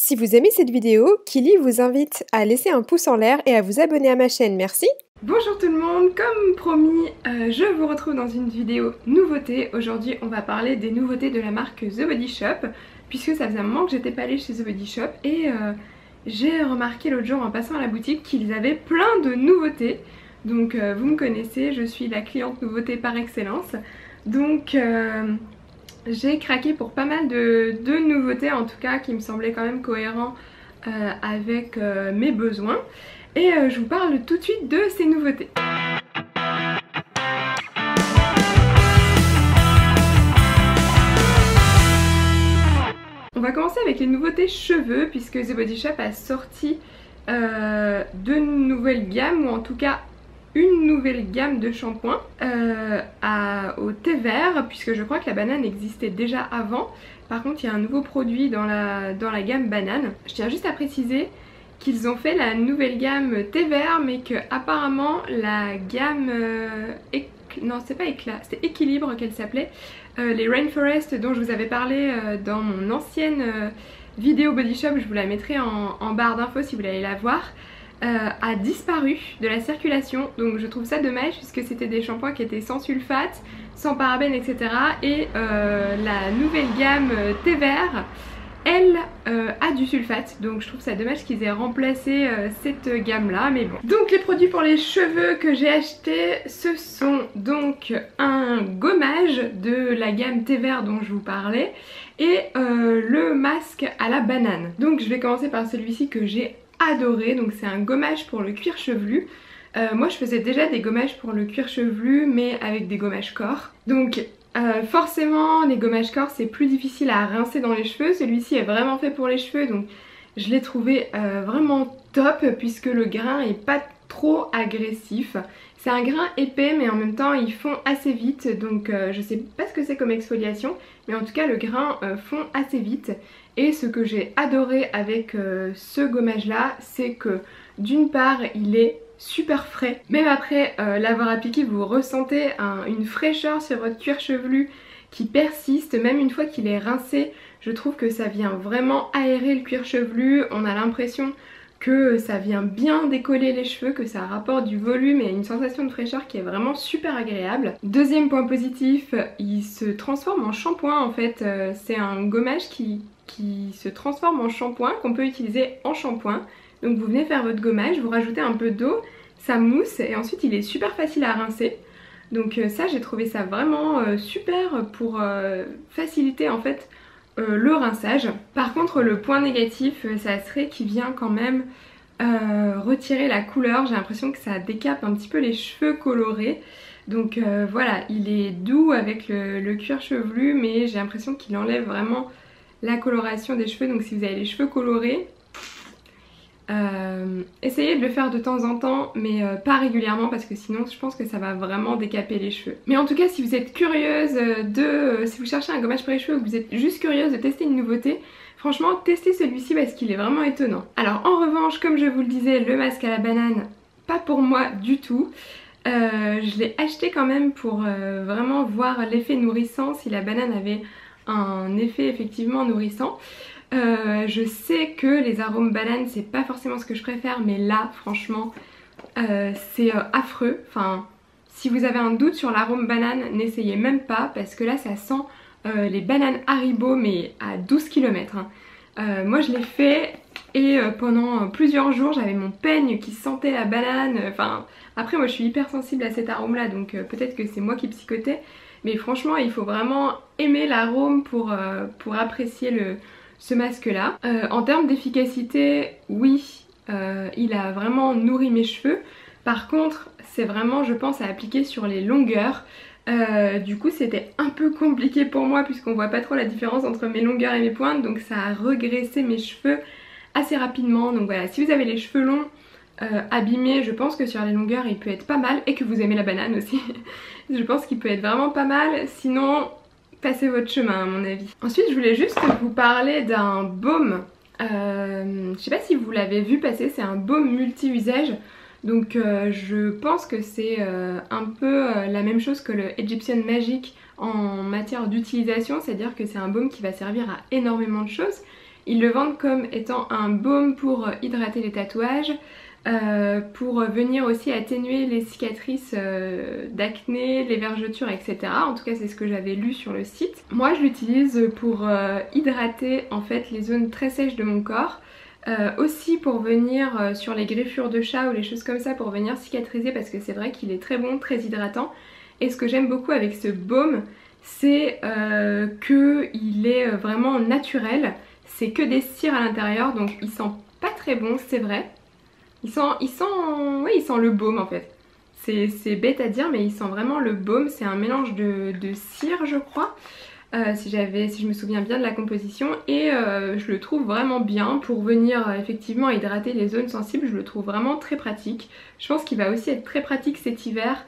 Si vous aimez cette vidéo, Kili vous invite à laisser un pouce en l'air et à vous abonner à ma chaîne, merci. Bonjour tout le monde, comme promis, je vous retrouve dans une vidéo nouveauté. Aujourd'hui on va parler des nouveautés de la marque The Body Shop, puisque ça faisait un moment que j'étais pas allée chez The Body Shop et j'ai remarqué l'autre jour en passant à la boutique qu'ils avaient plein de nouveautés. Donc vous me connaissez, je suis la cliente nouveauté par excellence. Donc j'ai craqué pour pas mal de nouveautés, en tout cas qui me semblaient quand même cohérents avec mes besoins. Et je vous parle tout de suite de ces nouveautés. On va commencer avec les nouveautés cheveux, puisque The Body Shop a sorti deux nouvelles gammes, ou en tout cas une nouvelle gamme de shampoings au thé vert, puisque je crois que la banane existait déjà avant. Par contre il y a un nouveau produit dans la gamme banane. Je tiens juste à préciser qu'ils ont fait la nouvelle gamme thé vert, mais que apparemment la gamme non c'est pas éclat, c'était équilibre qu'elle s'appelait, les Rainforest dont je vous avais parlé dans mon ancienne vidéo Body Shop, je vous la mettrai en barre d'infos si vous voulez aller la voir, a disparu de la circulation. Donc je trouve ça dommage, puisque c'était des shampoings qui étaient sans sulfate, sans parabènes, etc. Et la nouvelle gamme thé vert, elle a du sulfate, donc je trouve ça dommage qu'ils aient remplacé cette gamme là, mais bon. Donc les produits pour les cheveux que j'ai achetés, ce sont donc un gommage de la gamme thé vert dont je vous parlais et le masque à la banane. Donc je vais commencer par celui-ci que j'ai adoré, donc c'est un gommage pour le cuir chevelu. Moi je faisais déjà des gommages pour le cuir chevelu, mais avec des gommages corps. Donc forcément les gommages corps c'est plus difficile à rincer dans les cheveux. Celui-ci est vraiment fait pour les cheveux, donc je l'ai trouvé vraiment top, puisque le grain est pas trop agressif. C'est un grain épais, mais en même temps il fond assez vite, donc je sais pas ce que c'est comme exfoliation, mais en tout cas le grain fond assez vite. Et ce que j'ai adoré avec ce gommage là, c'est que d'une part il est super frais, même après l'avoir appliqué vous ressentez une fraîcheur sur votre cuir chevelu qui persiste, même une fois qu'il est rincé. Je trouve que ça vient vraiment aérer le cuir chevelu, on a l'impression que ça vient bien décoller les cheveux, que ça rapporte du volume et une sensation de fraîcheur qui est vraiment super agréable. Deuxième point positif, il se transforme en shampoing en fait, c'est un gommage qui se transforme en shampoing, qu'on peut utiliser en shampoing. Donc vous venez faire votre gommage, vous rajoutez un peu d'eau, ça mousse et ensuite il est super facile à rincer. Donc ça j'ai trouvé ça vraiment super pour faciliter en fait le rinçage. Par contre le point négatif ça serait qu'il vient quand même retirer la couleur. J'ai l'impression que ça décape un petit peu les cheveux colorés. Donc voilà, il est doux avec le cuir chevelu, mais j'ai l'impression qu'il enlève vraiment la coloration des cheveux. Donc si vous avez les cheveux colorés, essayez de le faire de temps en temps, mais pas régulièrement, parce que sinon je pense que ça va vraiment décaper les cheveux. Mais en tout cas si vous êtes curieuse si vous cherchez un gommage pour les cheveux, ou que vous êtes juste curieuse de tester une nouveauté, franchement testez celui-ci parce qu'il est vraiment étonnant. Alors en revanche, comme je vous le disais, le masque à la banane, pas pour moi du tout. Je l'ai acheté quand même pour vraiment voir l'effet nourrissant, si la banane avait un effet effectivement nourrissant. Je sais que les arômes banane c'est pas forcément ce que je préfère, mais là franchement c'est affreux. Enfin, si vous avez un doute sur l'arôme banane, n'essayez même pas, parce que là ça sent les bananes Haribo, mais à 12 km hein. Moi je l'ai fait et pendant plusieurs jours j'avais mon peigne qui sentait la banane. Enfin après moi je suis hyper sensible à cet arôme là, donc peut-être que c'est moi qui psychotais, mais franchement il faut vraiment aimer l'arôme pour apprécier ce masque là. En termes d'efficacité, oui, il a vraiment nourri mes cheveux. Par contre c'est vraiment, je pense, à appliquer sur les longueurs. Du coup c'était un peu compliqué pour moi, puisqu'on voit pas trop la différence entre mes longueurs et mes pointes, donc ça a regraissé mes cheveux assez rapidement. Donc voilà, si vous avez les cheveux longs abîmés, je pense que sur les longueurs il peut être pas mal, et que vous aimez la banane aussi je pense qu'il peut être vraiment pas mal. Sinon passez votre chemin à mon avis. Ensuite je voulais juste vous parler d'un baume, je sais pas si vous l'avez vu passer, c'est un baume multi-usage. Donc je pense que c'est un peu la même chose que le Egyptian Magic en matière d'utilisation, c'est-à-dire que c'est un baume qui va servir à énormément de choses. Ils le vendent comme étant un baume pour hydrater les tatouages, pour venir aussi atténuer les cicatrices d'acné, les vergetures, etc. En tout cas c'est ce que j'avais lu sur le site. Moi je l'utilise pour hydrater en fait les zones très sèches de mon corps. Aussi pour venir sur les griffures de chat ou les choses comme ça, pour venir cicatriser, parce que c'est vrai qu'il est très bon, très hydratant. Et ce que j'aime beaucoup avec ce baume, c'est qu'il est vraiment naturel. C'est que des cires à l'intérieur, donc il sent pas très bon, c'est vrai. Il sent le baume en fait. C'est bête à dire, mais il sent vraiment le baume. C'est un mélange de cire, je crois. Si je me souviens bien de la composition, et je le trouve vraiment bien pour venir effectivement hydrater les zones sensibles. Je le trouve vraiment très pratique. Je pense qu'il va aussi être très pratique cet hiver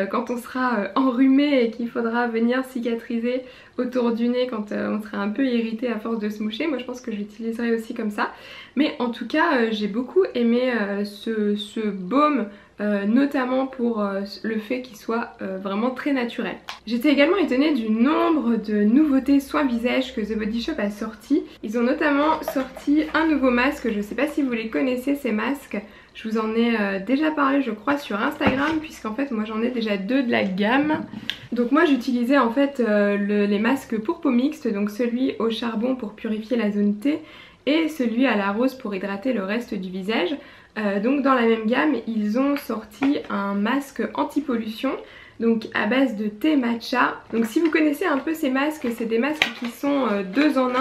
quand on sera enrhumé et qu'il faudra venir cicatriser autour du nez quand on sera un peu irrité à force de se moucher. Moi je pense que j'utiliserai aussi comme ça. Mais en tout cas j'ai beaucoup aimé ce baume, notamment pour le fait qu'il soit vraiment très naturel. J'étais également étonnée du nombre de nouveautés soins visage que The Body Shop a sorti. Ils ont notamment sorti un nouveau masque, je ne sais pas si vous les connaissez ces masques. Je vous en ai déjà parlé je crois sur Instagram, puisqu'en fait moi j'en ai déjà 2 de la gamme. Donc moi j'utilisais en fait les masques pour peau mixte, donc celui au charbon pour purifier la zone T et celui à la rose pour hydrater le reste du visage. Donc dans la même gamme ils ont sorti un masque anti-pollution, donc à base de thé matcha. Donc si vous connaissez un peu ces masques, c'est des masques qui sont 2 en 1.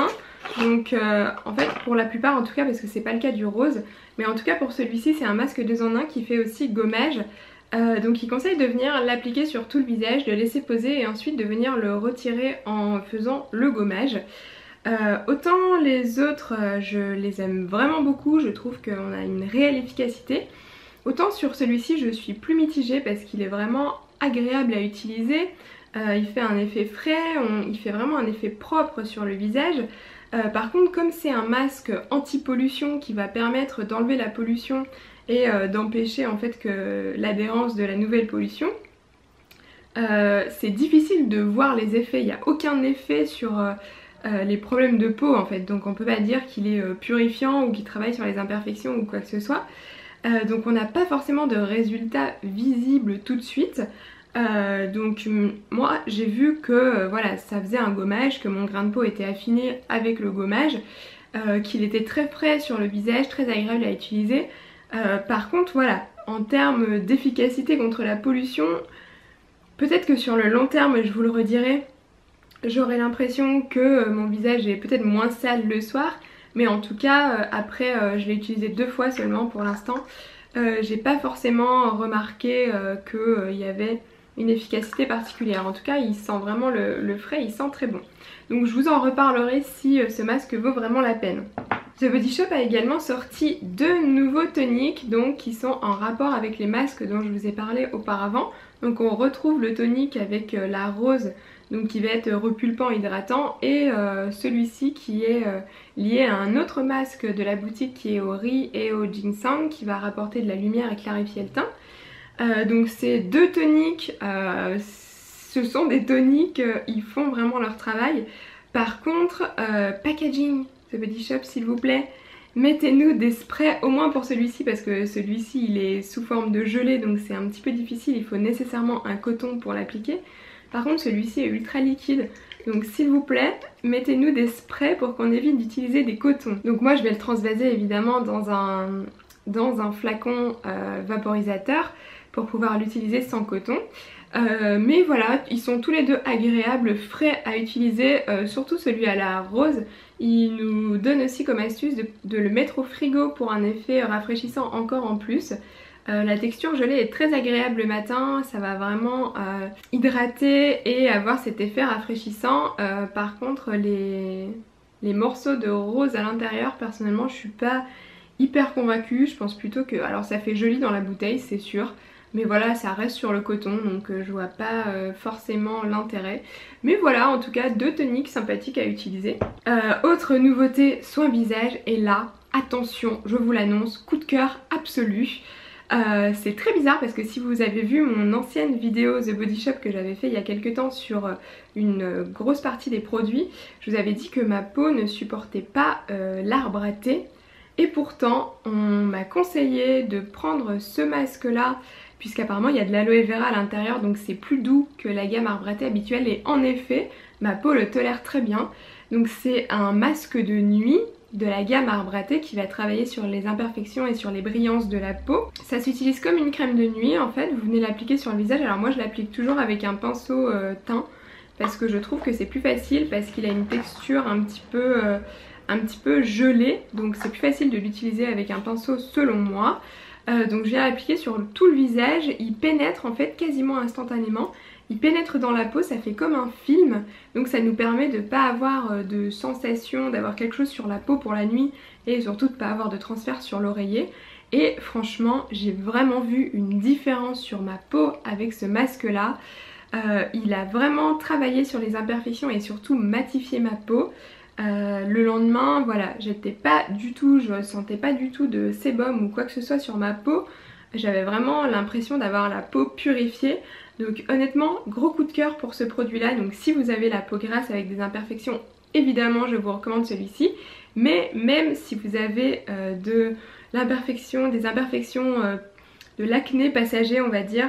Donc en fait pour la plupart en tout cas, parce que c'est pas le cas du rose, mais en tout cas pour celui-ci c'est un masque 2 en 1 qui fait aussi gommage. Donc il conseille de venir l'appliquer sur tout le visage, de laisser poser et ensuite de venir le retirer en faisant le gommage. Autant les autres je les aime vraiment beaucoup, je trouve qu'on a une réelle efficacité. Autant sur celui-ci je suis plus mitigée parce qu'il est vraiment agréable à utiliser. Il fait un effet frais, il fait vraiment un effet propre sur le visage. Par contre comme c'est un masque anti-pollution qui va permettre d'enlever la pollution et d'empêcher en fait que l'adhérence de la nouvelle pollution, c'est difficile de voir les effets. Il n'y a aucun effet sur les problèmes de peau en fait, donc on peut pas dire qu'il est purifiant ou qu'il travaille sur les imperfections ou quoi que ce soit. Donc on n'a pas forcément de résultats visibles tout de suite. Donc moi j'ai vu que voilà, ça faisait un gommage, que mon grain de peau était affiné avec le gommage, qu'il était très frais sur le visage, très agréable à utiliser. Par contre voilà, en termes d'efficacité contre la pollution, peut-être que sur le long terme, je vous le redirai, j'aurais l'impression que mon visage est peut-être moins sale le soir, mais en tout cas après je l'ai utilisé 2 fois seulement pour l'instant. J'ai pas forcément remarqué qu'il y avait une efficacité particulière. En tout cas il sent vraiment le frais, il sent très bon. Donc je vous en reparlerai si ce masque vaut vraiment la peine. The Body Shop a également sorti 2 nouveaux toniques donc, qui sont en rapport avec les masques dont je vous ai parlé auparavant. Donc on retrouve le tonique avec la rose, donc qui va être repulpant, hydratant, et celui-ci qui est lié à un autre masque de la boutique qui est au riz et au ginseng, qui va rapporter de la lumière et clarifier le teint. Donc ces 2 toniques, ce sont des toniques, ils font vraiment leur travail. Par contre, packaging The Body Shop s'il vous plaît, mettez-nous des sprays au moins pour celui-ci, parce que celui-ci il est sous forme de gelée donc c'est un petit peu difficile, il faut nécessairement un coton pour l'appliquer. Par contre celui-ci est ultra liquide, donc s'il vous plaît mettez-nous des sprays pour qu'on évite d'utiliser des cotons. Donc moi je vais le transvaser évidemment dans un flacon vaporisateur pour pouvoir l'utiliser sans coton. Mais voilà, ils sont tous les 2 agréables, frais à utiliser, surtout celui à la rose. Il nous donne aussi comme astuce de le mettre au frigo pour un effet rafraîchissant encore en plus. La texture gelée est très agréable le matin, ça va vraiment hydrater et avoir cet effet rafraîchissant. Par contre les morceaux de rose à l'intérieur, personnellement je suis pas hyper convaincue. Je pense plutôt que, alors ça fait joli dans la bouteille c'est sûr, mais voilà ça reste sur le coton donc je vois pas forcément l'intérêt. Mais voilà, en tout cas 2 toniques sympathiques à utiliser. Autre nouveauté soin visage, et là attention je vous l'annonce, coup de cœur absolu. C'est très bizarre parce que si vous avez vu mon ancienne vidéo The Body Shop que j'avais fait il y a quelques temps sur une grosse partie des produits, je vous avais dit que ma peau ne supportait pas l'arbre à thé. Et pourtant, on m'a conseillé de prendre ce masque-là, puisqu'apparemment il y a de l'aloe vera à l'intérieur, donc c'est plus doux que la gamme arbre à thé habituelle. Et en effet, ma peau le tolère très bien. Donc c'est un masque de nuit de la gamme arbre à thé qui va travailler sur les imperfections et sur les brillances de la peau. Ça s'utilise comme une crème de nuit en fait, vous venez l'appliquer sur le visage. Alors moi je l'applique toujours avec un pinceau teint, parce que je trouve que c'est plus facile, parce qu'il a une texture un petit peu gelée, donc c'est plus facile de l'utiliser avec un pinceau selon moi. Donc je viens l'appliquer sur tout le visage, il pénètre en fait quasiment instantanément. Il pénètre dans la peau, ça fait comme un film, donc ça nous permet de ne pas avoir de sensation, d'avoir quelque chose sur la peau pour la nuit et surtout de ne pas avoir de transfert sur l'oreiller. Et franchement, j'ai vraiment vu une différence sur ma peau avec ce masque-là. Il a vraiment travaillé sur les imperfections et surtout matifié ma peau. Le lendemain, voilà, je sentais pas du tout de sébum ou quoi que ce soit sur ma peau. J'avais vraiment l'impression d'avoir la peau purifiée. Donc honnêtement, gros coup de cœur pour ce produit-là. Donc si vous avez la peau grasse avec des imperfections, évidemment je vous recommande celui-ci. Mais même si vous avez de l'imperfection, des imperfections, de l'acné passager on va dire,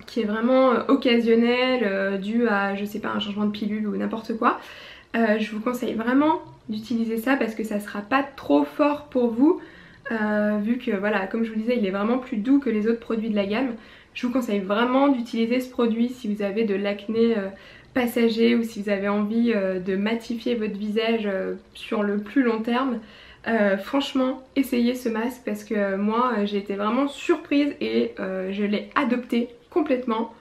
qui est vraiment occasionnel, dû à je sais pas un changement de pilule ou n'importe quoi, je vous conseille vraiment d'utiliser ça parce que ça sera pas trop fort pour vous. Vu que voilà, comme je vous disais, il est vraiment plus doux que les autres produits de la gamme. Je vous conseille vraiment d'utiliser ce produit si vous avez de l'acné passager ou si vous avez envie de matifier votre visage sur le plus long terme. Franchement, essayez ce masque parce que moi j'ai été vraiment surprise et je l'ai adopté complètement.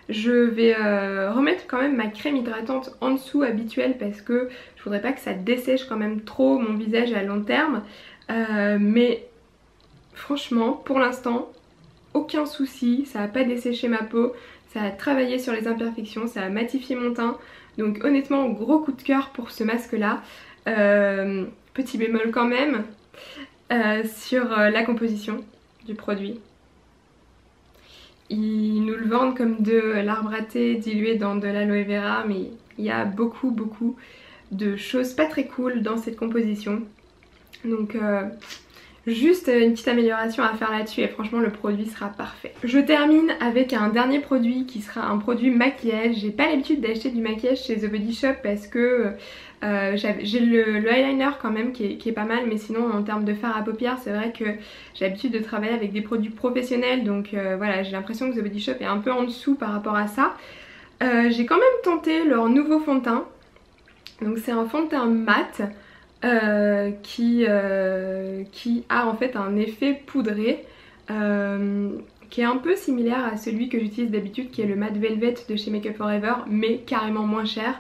Je vais remettre quand même ma crème hydratante en dessous habituelle parce que je voudrais pas que ça dessèche quand même trop mon visage à long terme. Mais franchement, pour l'instant, aucun souci, ça n'a pas desséché ma peau, ça a travaillé sur les imperfections, ça a matifié mon teint. Donc honnêtement, gros coup de cœur pour ce masque-là. Petit bémol quand même sur la composition du produit. Ils nous le vendent comme de l'arbre à thé dilué dans de l'aloe vera, mais il y a beaucoup de choses pas très cool dans cette composition. Donc juste une petite amélioration à faire là-dessus et franchement le produit sera parfait. Je termine avec un dernier produit qui sera un produit maquillage. J'ai pas l'habitude d'acheter du maquillage chez The Body Shop parce que j'ai le eyeliner quand même qui est pas mal, mais sinon en termes de fard à paupières c'est vrai que j'ai l'habitude de travailler avec des produits professionnels, donc voilà, j'ai l'impression que The Body Shop est un peu en dessous par rapport à ça. J'ai quand même tenté leur nouveau fond de teint, donc c'est un fond de teint mat. Qui a en fait un effet poudré qui est un peu similaire à celui que j'utilise d'habitude qui est le Matte Velvet de chez Make Up For Ever, mais carrément moins cher.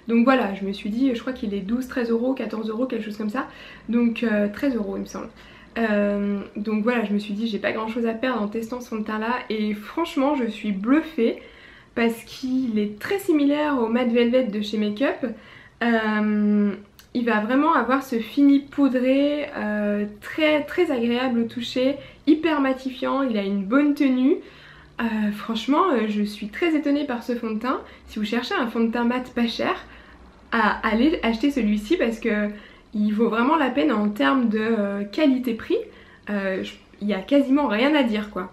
Donc voilà, je me suis dit, je crois qu'il est 12, 13 euros, 14 euros, quelque chose comme ça. Donc 13 euros il me semble. Donc voilà, je me suis dit j'ai pas grand chose à perdre en testant ce fond de teint là et franchement je suis bluffée parce qu'il est très similaire au Matte Velvet de chez Make Up. Il va vraiment avoir ce fini poudré très agréable au toucher, hyper matifiant, il a une bonne tenue. Franchement je suis très étonnée par ce fond de teint. Si vous cherchez un fond de teint mat pas cher, allez acheter celui-ci parce que il vaut vraiment la peine en termes de qualité-prix. Il y a quasiment rien à dire quoi.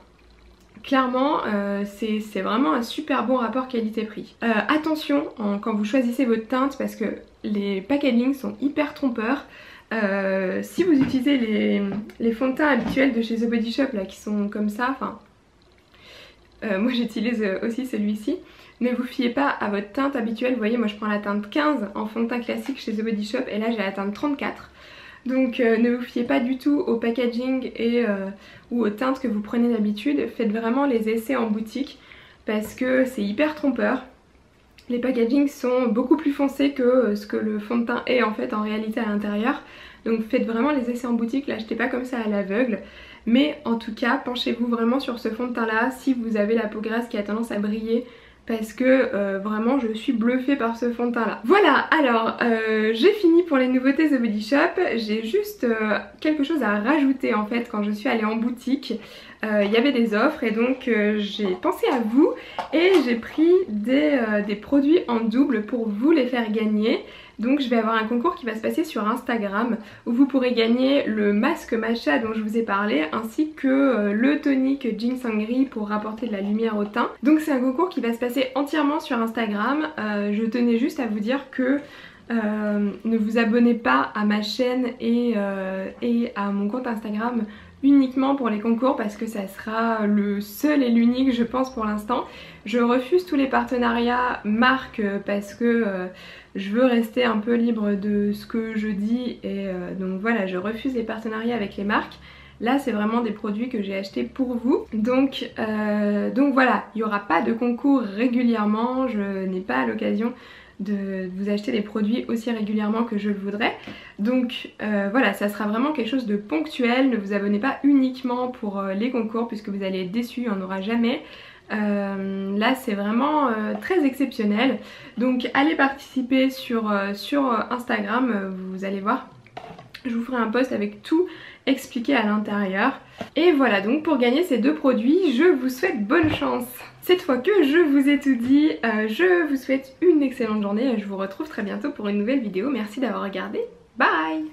Clairement c'est vraiment un super bon rapport qualité-prix. Attention quand vous choisissez votre teinte parce que les packagings sont hyper trompeurs. Si vous utilisez les fonds de teint habituels de chez The Body Shop là qui sont comme ça, enfin moi j'utilise aussi celui-ci. Ne vous fiez pas à votre teinte habituelle. Vous voyez, moi je prends la teinte 15 en fond de teint classique chez The Body Shop et là j'ai la teinte 34. Donc ne vous fiez pas du tout au packaging ou aux teintes que vous prenez d'habitude. Faites vraiment les essais en boutique parce que c'est hyper trompeur. Les packagings sont beaucoup plus foncés que ce que le fond de teint est en fait en réalité à l'intérieur. Donc faites vraiment les essais en boutique, l'achetez pas comme ça à l'aveugle. Mais en tout cas, penchez-vous vraiment sur ce fond de teint là si vous avez la peau grasse qui a tendance à briller. parce que vraiment je suis bluffée par ce fond de teint là. Voilà, alors j'ai fini pour les nouveautés The Body Shop. J'ai juste quelque chose à rajouter en fait. Quand je suis allée en boutique, il y avait des offres et donc j'ai pensé à vous et j'ai pris des produits en double pour vous les faire gagner. Donc je vais avoir un concours qui va se passer sur Instagram où vous pourrez gagner le masque matcha dont je vous ai parlé ainsi que le tonique ginseng pour rapporter de la lumière au teint. Donc c'est un concours qui va se passer entièrement sur Instagram. Je tenais juste à vous dire que ne vous abonnez pas à ma chaîne et à mon compte Instagram uniquement pour les concours parce que ça sera le seul et l'unique je pense pour l'instant. Je refuse tous les partenariats marques parce que je veux rester un peu libre de ce que je dis et donc voilà, je refuse les partenariats avec les marques. Là c'est vraiment des produits que j'ai achetés pour vous. Donc voilà, il n'y aura pas de concours régulièrement, je n'ai pas l'occasion de vous acheter des produits aussi régulièrement que je le voudrais. Donc voilà, ça sera vraiment quelque chose de ponctuel. Ne vous abonnez pas uniquement pour les concours puisque vous allez être déçus, il n'y en aura jamais. Là c'est vraiment très exceptionnel. Donc allez participer sur Instagram, vous allez voir. Je vous ferai un post avec tout expliqué à l'intérieur. Et voilà, donc pour gagner ces deux produits, je vous souhaite bonne chance. Cette fois que je vous ai tout dit, je vous souhaite une excellente journée et je vous retrouve très bientôt pour une nouvelle vidéo. Merci d'avoir regardé. Bye!